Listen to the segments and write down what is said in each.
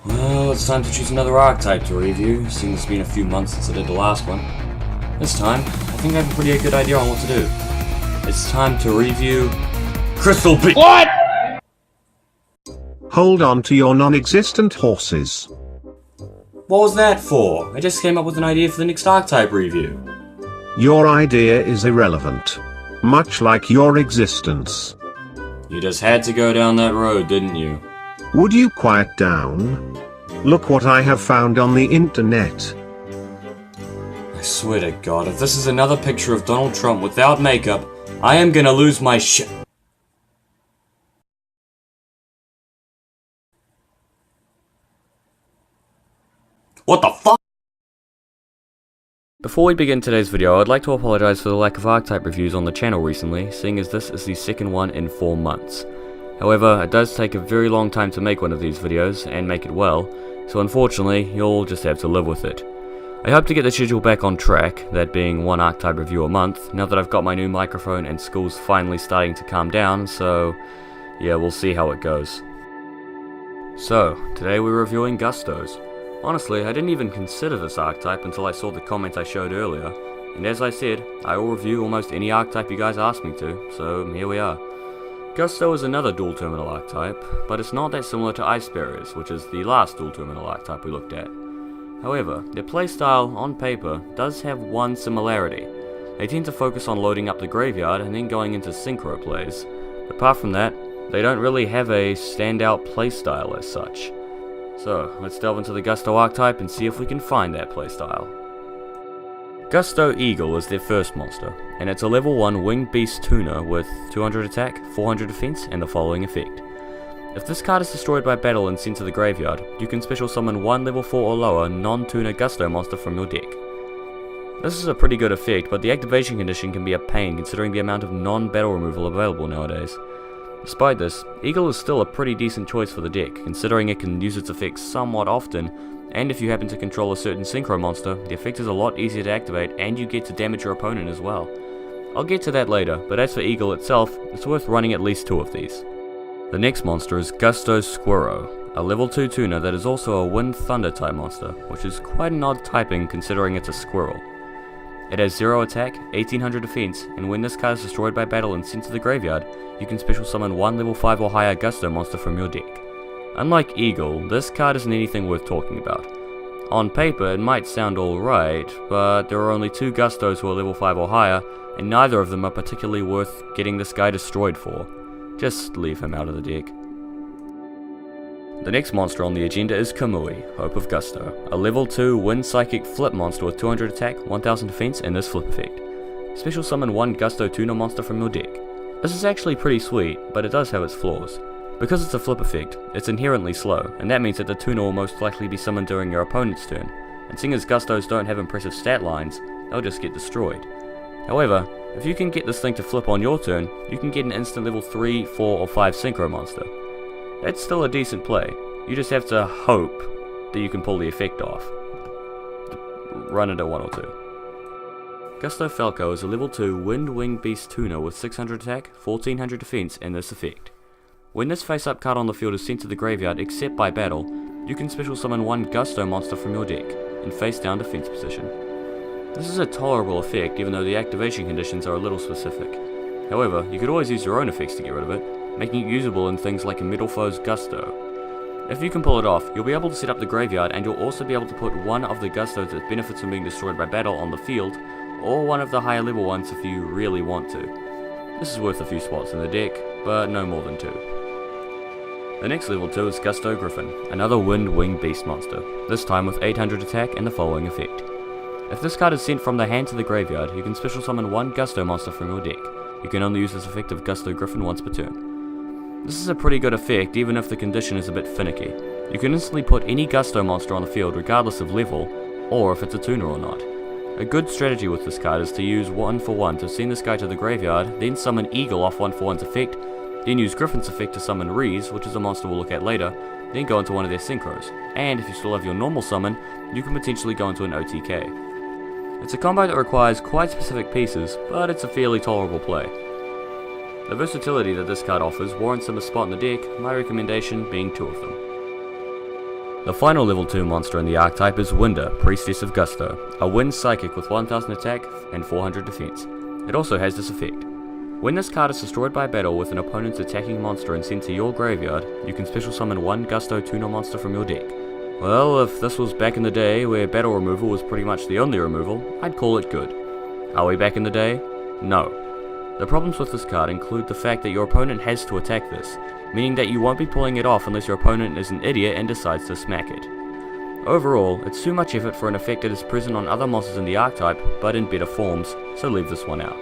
Well, it's time to choose another archetype to review, seeing it's been a few months since I did the last one. This time, I think I have a pretty good idea on what to do. It's time to review Crystal Beast. What? Hold on to your non-existent horses. What was that for? I just came up with an idea for the next archetype review. Your idea is irrelevant. Much like your existence. You just had to go down that road, didn't you? Would you quiet down? Look what I have found on the internet. I swear to God, if this is another picture of Donald Trump without makeup, I am gonna lose my shit. What the fuck? Before we begin today's video, I'd like to apologize for the lack of archetype reviews on the channel recently, seeing as this is the second one in 4 months. However, it does take a very long time to make one of these videos, and make it well, so unfortunately, you'll just have to live with it. I hope to get the schedule back on track, that being one archetype review a month, now that I've got my new microphone and school's finally starting to calm down, so yeah, we'll see how it goes. So, today we're reviewing Gustos. Honestly, I didn't even consider this archetype until I saw the comment I showed earlier, and as I said, I will review almost any archetype you guys ask me to, so here we are. Gusto is another dual terminal archetype, but it's not that similar to Ice Barriers, which is the last dual terminal archetype we looked at. However, their playstyle, on paper, does have one similarity. They tend to focus on loading up the graveyard and then going into synchro plays. Apart from that, they don't really have a standout playstyle as such. So, let's delve into the Gusto archetype and see if we can find that playstyle. Gusto Eagle is their first monster, and it's a level 1 winged beast tuner with 200 attack, 400 defense, and the following effect. If this card is destroyed by battle and sent to the graveyard, you can special summon one level 4 or lower non-tuner Gusto monster from your deck. This is a pretty good effect, but the activation condition can be a pain considering the amount of non-battle removal available nowadays. Despite this, Eagle is still a pretty decent choice for the deck, considering it can use its effects somewhat often, and if you happen to control a certain synchro monster, the effect is a lot easier to activate and you get to damage your opponent as well. I'll get to that later, but as for Eagle itself, it's worth running at least 2 of these. The next monster is Gusto's SQUIRRO, a level 2 tuner that is also a Wind Thunder type monster, which is quite an odd typing considering it's a squirrel. It has 0 attack, 1800 defense, and when this card is destroyed by battle and sent to the graveyard, you can special summon one level 5 or higher Gusto monster from your deck. Unlike Eagle, this card isn't anything worth talking about. On paper, it might sound alright, but there are only 2 Gustos who are level 5 or higher, and neither of them are particularly worth getting this guy destroyed for. Just leave him out of the deck. The next monster on the agenda is KAMUI, Hope of Gusto, a level 2 Wind Psychic Flip monster with 200 attack, 1000 defense, and this flip effect. Special summon one Gusto tuner monster from your deck. This is actually pretty sweet, but it does have its flaws. Because it's a flip effect, it's inherently slow, and that means that the tuner will most likely be summoned during your opponent's turn, and seeing as Gustos don't have impressive stat lines, they'll just get destroyed. However, if you can get this thing to flip on your turn, you can get an instant level 3, 4, or 5 synchro monster. That's still a decent play, you just have to hope that you can pull the effect off. Run it at 1 or 2. Gusto Falco is a level 2 Wind Winged Beast tuner with 600 attack, 1400 defense, and this effect. When this face-up card on the field is sent to the graveyard except by battle, you can special summon one Gusto monster from your deck, in face-down defense position. This is a tolerable effect even though the activation conditions are a little specific. However, you could always use your own effects to get rid of it, making it usable in things like a Metal Foe's Gusto. If you can pull it off, you'll be able to set up the graveyard and you'll also be able to put one of the Gustos that benefits from being destroyed by battle on the field, or one of the higher level ones if you really want to. This is worth a few spots in the deck, but no more than 2. The next level 2 is Gusto Griffin, another Wind Winged Beast monster, this time with 800 attack and the following effect. If this card is sent from the hand to the graveyard, you can special summon one Gusto monster from your deck. You can only use this effect of Gusto Griffin once per turn. This is a pretty good effect even if the condition is a bit finicky. You can instantly put any Gusto monster on the field regardless of level, or if it's a tuner or not. A good strategy with this card is to use 1 for 1 to send this guy to the graveyard, then summon Eagle off 1 for 1's effect, then use Griffin's effect to summon REEZE, which is a monster we'll look at later, then go into one of their synchros, and if you still have your normal summon, you can potentially go into an OTK. It's a combo that requires quite specific pieces, but it's a fairly tolerable play. The versatility that this card offers warrants them a spot in the deck, my recommendation being 2 of them. The final level 2 monster in the archetype is WINDAAR, Priestess of Gusto, a wind psychic with 1000 attack and 400 defense. It also has this effect. When this card is destroyed by battle with an opponent's attacking monster and sent to your graveyard, you can special summon one Gusto tuner monster from your deck. Well, if this was back in the day where battle removal was pretty much the only removal, I'd call it good. Are we back in the day? No. The problems with this card include the fact that your opponent has to attack this, meaning that you won't be pulling it off unless your opponent is an idiot and decides to smack it. Overall, it's too much effort for an effect that is present on other monsters in the archetype, but in better forms, so leave this one out.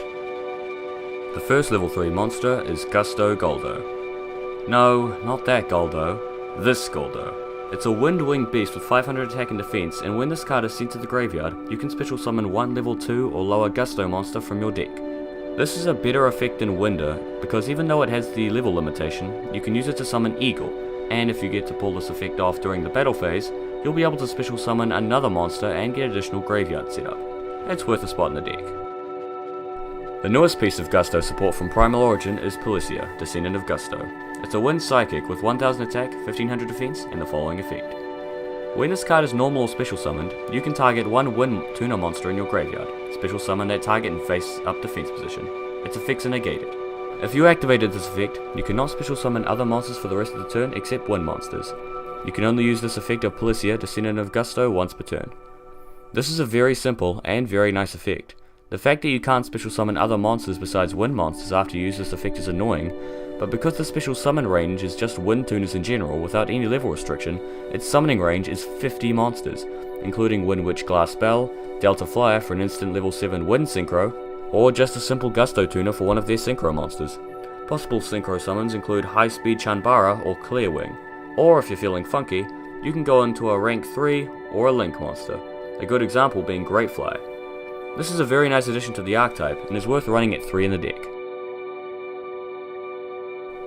The first level 3 monster is Gusto Guldo. No, not that Guldo, this Guldo. It's a wind-winged beast with 500 attack and defense, and when this card is sent to the graveyard, you can special summon one level 2 or lower Gusto monster from your deck. This is a better effect than WINDAAR, because even though it has the level limitation, you can use it to summon Eagle, and if you get to pull this effect off during the battle phase, you'll be able to special summon another monster and get additional graveyard setup. It's worth a spot in the deck. The newest piece of Gusto support from Primal Origin is Policia, Descendant of Gusto. It's a wind psychic with 1000 attack, 1500 defense, and the following effect. When this card is normal or special summoned, you can target one wind tuner monster in your graveyard, special summon that target in face up defense position. Its effects are negated. If you activated this effect, you cannot special summon other monsters for the rest of the turn except wind monsters. You can only use this effect of Policia, Descendant of Gusto once per turn. This is a very simple and very nice effect. The fact that you can't special summon other monsters besides wind monsters after you use this effect is annoying, but because the special summon range is just wind tuners in general without any level restriction, its summoning range is 50 monsters, including Wind Witch Glass Spell, Delta Flyer for an instant level 7 wind synchro, or just a simple Gusto tuner for one of their synchro monsters. Possible synchro summons include High Speed Chanbara or Clearwing, or if you're feeling funky, you can go into a rank 3 or a Link monster, a good example being Greatfly. This is a very nice addition to the archetype and is worth running at 3 in the deck.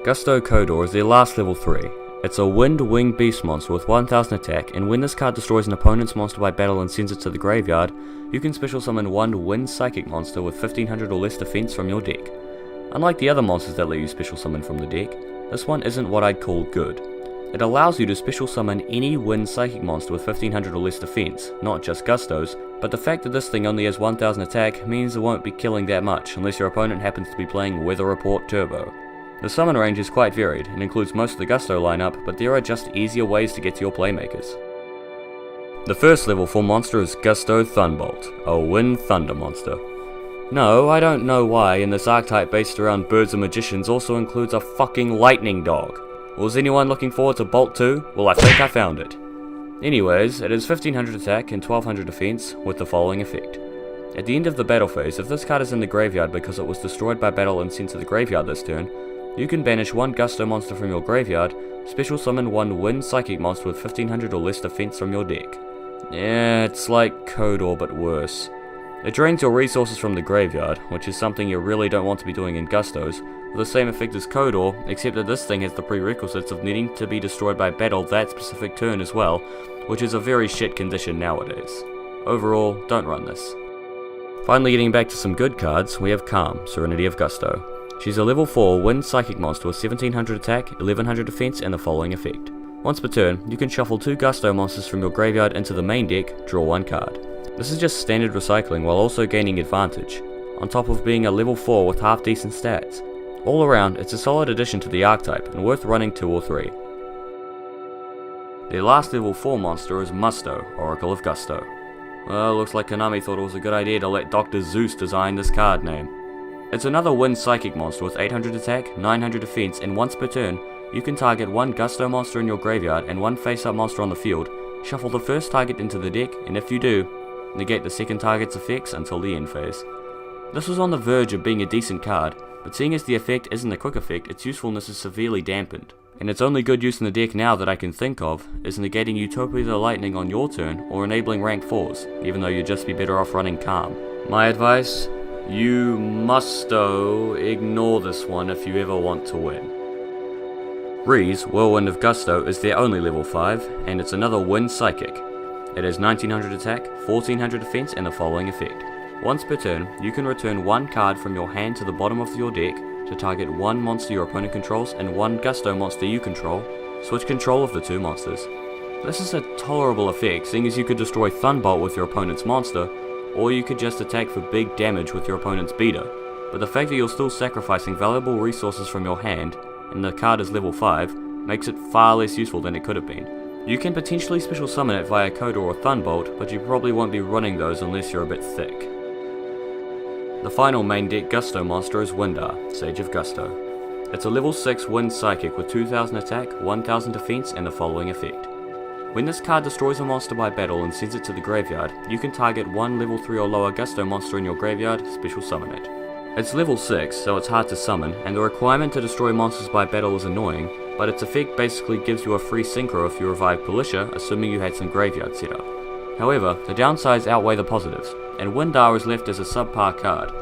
Gusto CODOR is their last level 3. It's a wind-winged beast monster with 1000 attack, and when this card destroys an opponent's monster by battle and sends it to the graveyard, you can special summon one wind psychic monster with 1500 or less defense from your deck. Unlike the other monsters that let you special summon from the deck, this one isn't what I'd call good. It allows you to special summon any wind psychic monster with 1500 or less defense, not just Gustos, but the fact that this thing only has 1000 attack means it won't be killing that much unless your opponent happens to be playing Weather Report Turbo. The summon range is quite varied and includes most of the Gusto lineup, but there are just easier ways to get to your playmakers. The first level 4 monster is Gusto THUNBOLT, a wind thunder monster. No, I don't know why in this archetype based around birds and magicians also includes a fucking lightning dog. Was anyone looking forward to Bolt 2? Well, I think I found it. Anyways, it is 1500 attack and 1200 defense with the following effect. At the end of the battle phase, if this card is in the graveyard because it was destroyed by battle and sent to the graveyard this turn, you can banish one Gusto monster from your graveyard, special summon one wind psychic monster with 1500 or less defense from your deck. Yeah, it's like CODOR but worse. It drains your resources from the graveyard, which is something you really don't want to be doing in Gustos, with the same effect as CODOR, except that this thing has the prerequisites of needing to be destroyed by battle that specific turn as well, which is a very shit condition nowadays. Overall, don't run this. Finally getting back to some good cards, we have CAAM, Serenity of Gusto. She's a level 4 wind psychic monster with 1700 attack, 1100 defense and the following effect. Once per turn, you can shuffle 2 Gusto monsters from your graveyard into the main deck, draw 1 card. This is just standard recycling while also gaining advantage, on top of being a level 4 with half decent stats. All around, it's a solid addition to the archetype and worth running 2 or 3. The last level 4 monster is MUSTO, Oracle of Gusto. Well, looks like Konami thought it was a good idea to let Dr. Zeus design this card name. It's another wind psychic monster with 800 attack, 900 defense, and once per turn, you can target one Gusto monster in your graveyard and one face-up monster on the field, shuffle the first target into the deck, and if you do, negate the second target's effects until the end phase. This was on the verge of being a decent card, but seeing as the effect isn't a quick effect, its usefulness is severely dampened. And its only good use in the deck now that I can think of is negating Utopia the Lightning on your turn or enabling rank 4s, even though you'd just be better off running CAAM. My advice? You musto ignore this one if you ever want to win. REEZE, Whirlwind of Gusto, is their only level 5, and it's another wind psychic. It has 1900 attack, 1400 defense, and the following effect. Once per turn, you can return 1 card from your hand to the bottom of your deck to target 1 monster your opponent controls and 1 Gusto monster you control. Switch control of the 2 monsters. This is a tolerable effect, seeing as you could destroy THUNBOLT with your opponent's monster, or you could just attack for big damage with your opponent's beater, but the fact that you're still sacrificing valuable resources from your hand, and the card is level 5, makes it far less useful than it could have been. You can potentially special summon it via CODOR or THUNBOLT, but you probably won't be running those unless you're a bit thick. The final main deck Gusto monster is WINDAAR, Sage of Gusto. It's a level 6 Wind Psychic with 2000 attack, 1000 defense, and the following effect. When this card destroys a monster by battle and sends it to the graveyard, you can target one level 3 or lower Gusto monster in your graveyard, special summon it. It's level 6, so it's hard to summon, and the requirement to destroy monsters by battle is annoying, but its effect basically gives you a free synchro if you revive Policia, assuming you had some graveyard set up. However, the downsides outweigh the positives, and WINDAAR is left as a subpar card.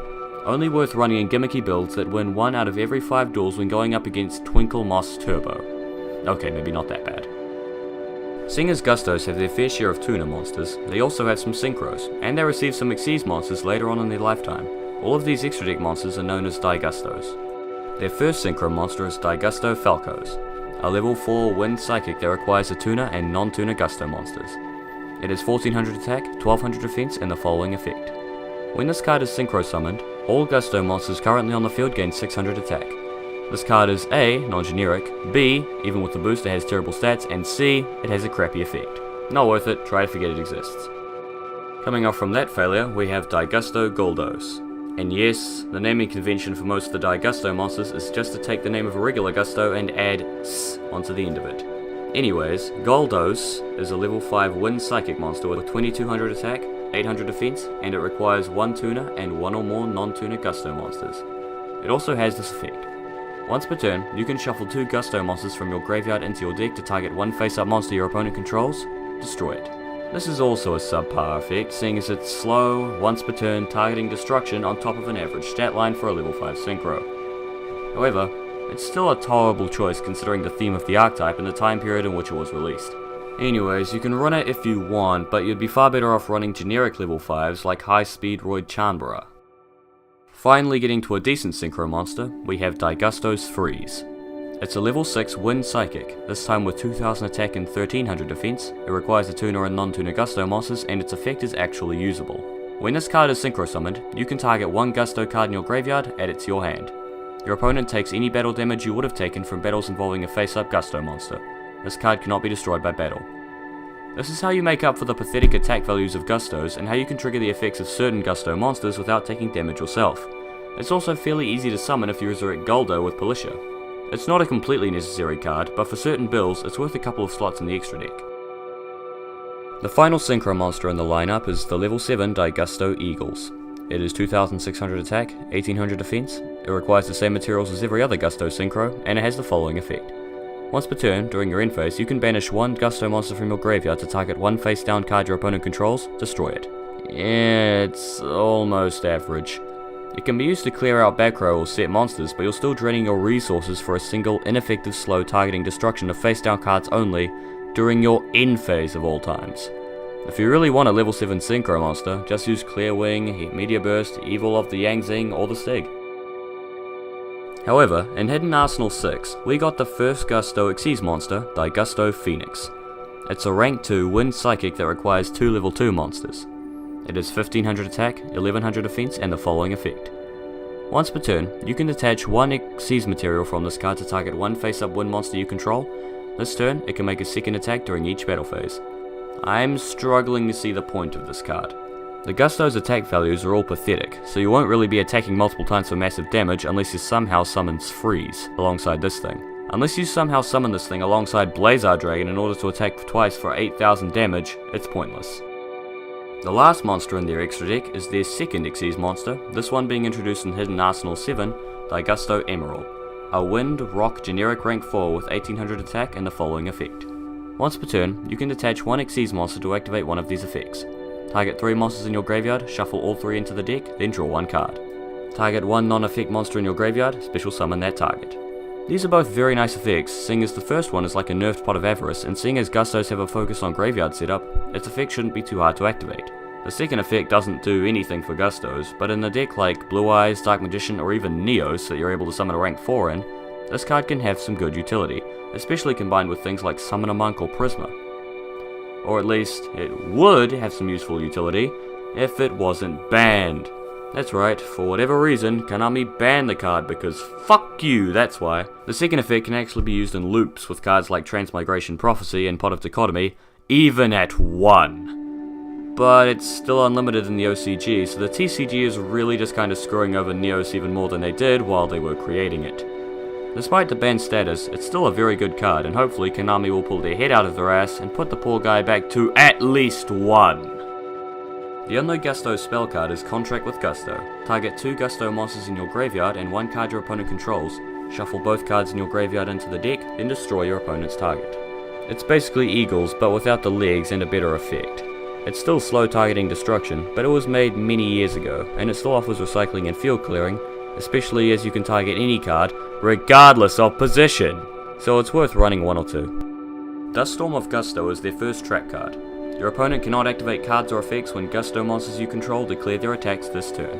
Only worth running in gimmicky builds that win 1 out of every 5 duels when going up against Twinkle Moss Turbo. Okay, maybe not that bad. Seeing as Gustos have their fair share of tuner monsters, they also have some synchros, and they receive some Xyz monsters later on in their lifetime. All of these extra deck monsters are known as DAIGUSTOs. Their first synchro monster is DAIGUSTO FALCOS, a level 4 Wind Psychic that requires a tuner and non-tuner Gusto monsters. It has 1400 attack, 1200 defense, and the following effect. When this card is synchro summoned, all Gusto monsters currently on the field gain 600 attack. This card is A, non-generic, B, even with the booster has terrible stats, and C, it has a crappy effect. Not worth it, try to forget it exists. Coming off from that failure, we have DAIGUSTO GULLDOS. And yes, the naming convention for most of the DAIGUSTO monsters is just to take the name of a regular Gusto and add S onto the end of it. Anyways, GULLDOS is a level 5 Wind Psychic monster with 2200 attack, 800 defense, and it requires 1 tuner and 1 or more non-tuner Gusto monsters. It also has this effect. Once per turn, you can shuffle 2 Gusto monsters from your graveyard into your deck to target one face-up monster your opponent controls, destroy it. This is also a subpar effect, seeing as it's slow, once per turn, targeting destruction on top of an average stat line for a level 5 synchro. However, it's still a tolerable choice considering the theme of the archetype and the time period in which it was released. Anyways, you can run it if you want, but you'd be far better off running generic level 5s like High Speed Royd Chanbara. Finally getting to a decent synchro monster, we have DAIGUSTO's FREEZE. It's a level 6 Wind Psychic, this time with 2000 attack and 1300 defense. It requires a tuner and non-tuner Gusto monsters, and its effect is actually usable. When this card is synchro summoned, you can target one Gusto card in your graveyard, add it to your hand. Your opponent takes any battle damage you would have taken from battles involving a face-up Gusto monster. This card cannot be destroyed by battle. This is how you make up for the pathetic attack values of Gustos, and how you can trigger the effects of certain Gusto monsters without taking damage yourself. It's also fairly easy to summon if you resurrect Guldo with Policia. It's not a completely necessary card, but for certain builds, it's worth a couple of slots in the extra deck. The final synchro monster in the lineup is the level 7 DAIGUSTO Eagles. It is 2600 attack, 1800 defense, it requires the same materials as every other Gusto synchro, and it has the following effect. Once per turn, during your end phase, you can banish one Gusto monster from your graveyard to target one face down card your opponent controls, destroy it. Yeah, it's almost average. It can be used to clear out back row or set monsters, but you're still draining your resources for a single ineffective slow targeting destruction of face down cards only during your end phase of all times. If you really want a level 7 synchro monster, just use Clear Wing, Meteor Burst, Evil of the Yang Zing, or the Stig. However, in Hidden Arsenal 6, we got the first Gusto Xyz monster, DAIGUSTO Phoenix. It's a rank 2 Wind Psychic that requires 2 level 2 monsters. It has 1500 attack, 1100 defense, and the following effect. Once per turn, you can detach one Xyz material from this card to target one face-up wind monster you control. This turn, it can make a second attack during each battle phase. I'm struggling to see the point of this card. The Gusto's attack values are all pathetic, so you won't really be attacking multiple times for massive damage unless you somehow summons Freeze alongside this thing. Unless you somehow summon this thing alongside Blazar Dragon in order to attack twice for 8000 damage, it's pointless. The last monster in their extra deck is their second Xyz monster, this one being introduced in Hidden Arsenal 7, DAIGUSTO EMERAL. A Wind Rock generic rank 4 with 1800 attack and the following effect. Once per turn, you can detach one Xyz monster to activate one of these effects. Target 3 monsters in your graveyard, shuffle all 3 into the deck, then draw 1 card. Target 1 non-effect monster in your graveyard, special summon that target. These are both very nice effects, seeing as the first one is like a nerfed Pot of Avarice, and seeing as Gustos have a focus on graveyard setup, its effect shouldn't be too hard to activate. The second effect doesn't do anything for Gustos, but in a deck like Blue Eyes, Dark Magician, or even Neos that you're able to summon a rank 4 in, this card can have some good utility, especially combined with things like Summoner Monk or Prisma. Or at least, it would have some useful utility if it wasn't banned. That's right, for whatever reason, Konami banned the card because fuck you, that's why. The second effect can actually be used in loops with cards like Transmigration Prophecy and Pot of Dichotomy, even at 1. But it's still unlimited in the OCG, so the TCG is really just kinda screwing over Neos even more than they did while they were creating it. Despite the banned status, it's still a very good card, and hopefully Konami will pull their head out of their ass and put the poor guy back to at least 1. The only Gusto spell card is Contract with Gusto. Target 2 Gusto monsters in your graveyard and 1 card your opponent controls. Shuffle both cards in your graveyard into the deck, then destroy your opponent's target. It's basically Eagles, but without the legs and a better effect. It's still slow targeting destruction, but it was made many years ago, and it still offers recycling and field clearing, especially as you can target any card, regardless of position. So it's worth running 1 or 2. Duststorm of Gusto is their first trap card. Your opponent cannot activate cards or effects when Gusto monsters you control declare their attacks this turn.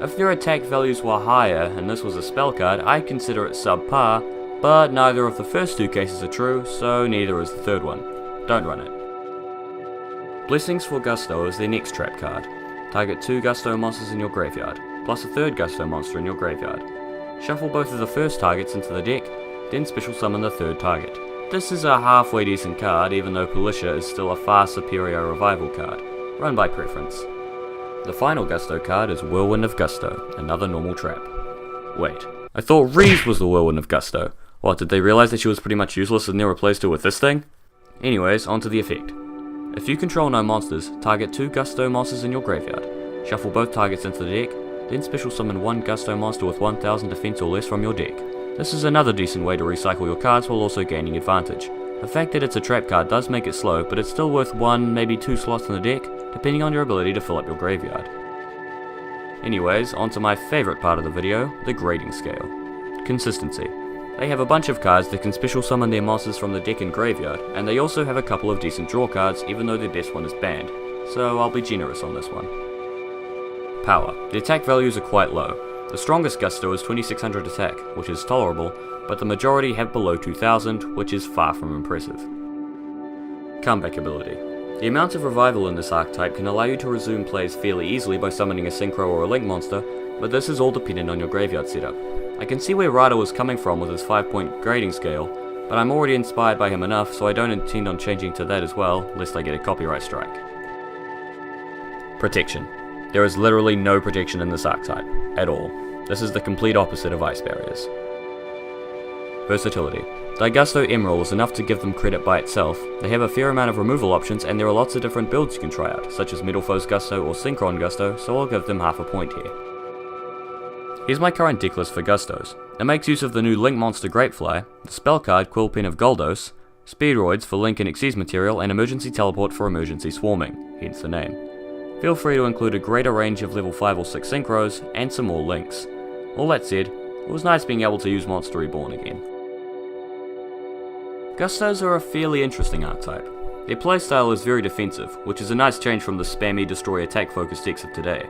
If their attack values were higher and this was a spell card, I'd consider it subpar, but neither of the first 2 cases are true, so neither is the third one. Don't run it. Blessings for Gusto is their next trap card. Target 2 Gusto monsters in your graveyard, plus a 3rd Gusto monster in your graveyard. Shuffle both of the first targets into the deck, then special summon the 3rd target. This is a halfway decent card, even though Palisha is still a far superior revival card. Run by preference. The final Gusto card is Whirlwind of Gusto, another normal trap. Wait, I thought REEZE was the Whirlwind of Gusto. What, did they realize that she was pretty much useless and then replaced her with this thing? Anyways, onto the effect. If you control no monsters, target 2 Gusto monsters in your graveyard. Shuffle both targets into the deck, then special summon 1 Gusto monster with 1000 defense or less from your deck. This is another decent way to recycle your cards while also gaining advantage. The fact that it's a trap card does make it slow, but it's still worth 1, maybe 2 slots in the deck, depending on your ability to fill up your graveyard. Anyways, onto my favourite part of the video, the grading scale. Consistency. They have a bunch of cards that can special summon their monsters from the deck and graveyard, and they also have a couple of decent draw cards even though their best one is banned, so I'll be generous on this one. Power. The attack values are quite low. The strongest Gusto is 2600 attack, which is tolerable, but the majority have below 2000, which is far from impressive. Comeback ability. The amount of revival in this archetype can allow you to resume plays fairly easily by summoning a Synchro or a Link monster, but this is all dependent on your graveyard setup. I can see where Rada was coming from with his 5-point grading scale, but I'm already inspired by him enough, so I don't intend on changing to that as well, lest I get a copyright strike. Protection. There is literally no protection in this archetype, at all. This is the complete opposite of Ice Barriers. Versatility. DAIGUSTO EMERAL is enough to give them credit by itself. They have a fair amount of removal options and there are lots of different builds you can try out, such as Metal Foes Gusto or Synchron Gusto, so I'll give them half a point here. Here's my current deck list for Gustos. It makes use of the new Link monster Grapefly, the spell card Quillpen of GULLDOS, Speedroids for Link and Xyz material, and Emergency Teleport for Emergency Swarming, hence the name. Feel free to include a greater range of level 5 or 6 Synchros, and some more Links. All that said, it was nice being able to use Monster Reborn again. Gustos are a fairly interesting archetype. Their playstyle is very defensive, which is a nice change from the spammy destroy attack focused decks of today.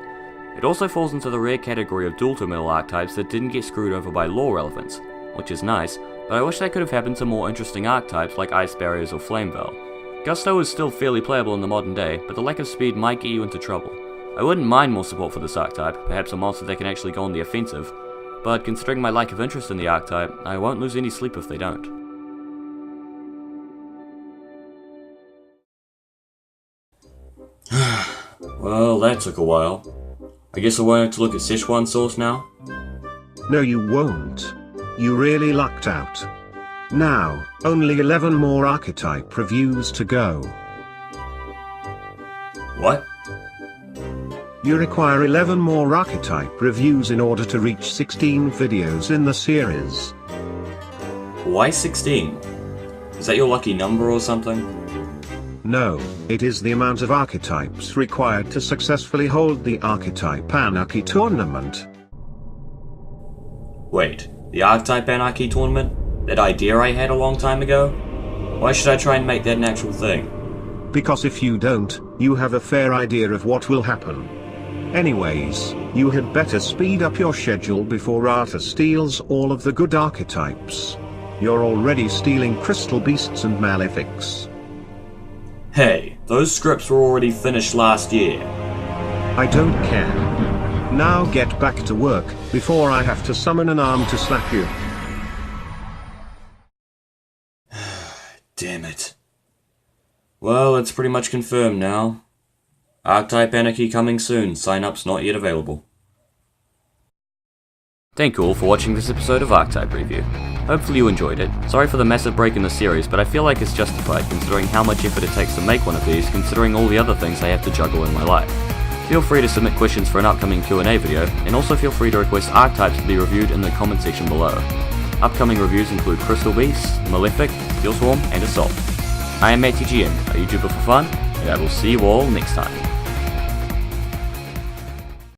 It also falls into the rare category of dual terminal archetypes that didn't get screwed over by lore relevance, which is nice, but I wish that could have happened to more interesting archetypes like Ice Barriers or Flameveil. Gusto is still fairly playable in the modern day, but the lack of speed might get you into trouble. I wouldn't mind more support for this archetype, perhaps a monster that can actually go on the offensive, but considering my lack of interest in the archetype, I won't lose any sleep if they don't. Well, that took a while. I guess I won't have to look at Szechuan sauce now? No, you won't. You really lucked out. Now, only 11 more archetype reviews to go. What? You require 11 more archetype reviews in order to reach 16 videos in the series. Why 16? Is that your lucky number or something? No, it is the amount of archetypes required to successfully hold the Archetype Anarchy tournament. Wait, the Archetype Anarchy tournament? That idea I had a long time ago? Why should I try and make that an actual thing? Because if you don't, you have a fair idea of what will happen. Anyways, you had better speed up your schedule before Arta steals all of the good archetypes. You're already stealing Crystal Beasts and Malefics. Hey, those scripts were already finished last year. I don't care. Now get back to work, before I have to summon an arm to slap you. Damn it. Well, it's pretty much confirmed now. Archetype Anarchy coming soon, sign-ups not yet available. Thank you all for watching this episode of Archetype Review. Hopefully you enjoyed it. Sorry for the massive break in the series, but I feel like it's justified considering how much effort it takes to make one of these, considering all the other things I have to juggle in my life. Feel free to submit questions for an upcoming Q&A video, and also feel free to request archetypes to be reviewed in the comment section below. Upcoming reviews include Crystal Beast, Malefic, Steel Swarm, and Assault. I am MattTGM, a YouTuber for fun, and I will see you all next time.